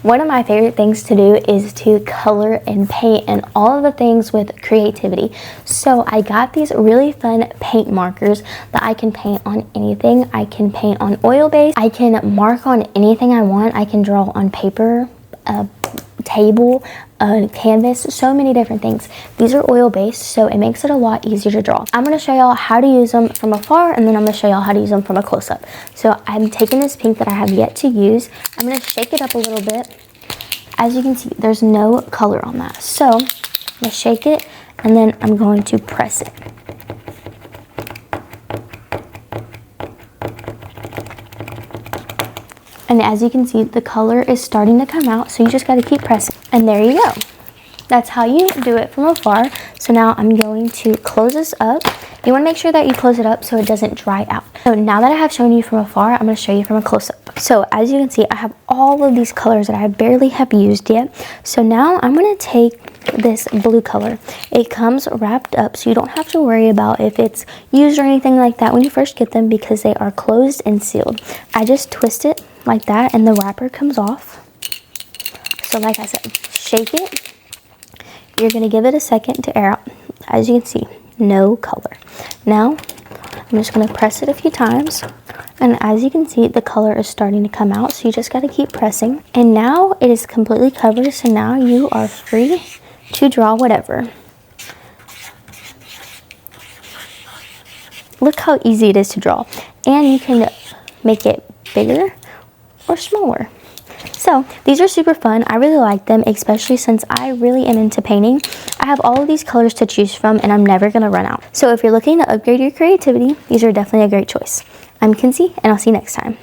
One of my favorite things to do is to color and paint and all of the things with creativity. So I got these really fun paint markers that I can paint on anything. I can paint on oil base. I can mark on anything I want. I can draw on paper, a table, a canvas, so many different things. These are oil based, so it makes it a lot easier to draw. I'm going to show y'all how to use them from afar, and then I'm going to show y'all how to use them from a close-up. So I'm taking this pink that I have yet to use. I'm going to shake it up a little bit. As you can see, there's no color on that. So I'm going to shake it, and then I'm going to press it. And as you can see, the color is starting to come out, so you just got to keep pressing. And there you go. That's how you do it from afar. So now I'm going to close this up. You want to make sure that you close it up so it doesn't dry out. So now that I have shown you from afar, I'm going to show you from a close-up. So as you can see, I have all of these colors that I barely have used yet. So now I'm going to take this blue color. It comes wrapped up, so you don't have to worry about if it's used or anything like that when you first get them, because they are closed and sealed. I just twist it like that and the wrapper comes off. So like I said, shake it. You're going to give it a second to air out. As you can see, no color. Now I'm just going to press it a few times, and as you can see, the color is starting to come out, so you just got to keep pressing. And now it is completely covered, so now you are free to draw whatever. Look how easy it is to draw, and you can make it bigger or smaller. So these are super fun. I really like them, especially since I really am into painting. I have all of these colors to choose from, and I'm never going to run out. So if you're looking to upgrade your creativity, these are definitely a great choice. I'm Kinsey, and I'll see you next time.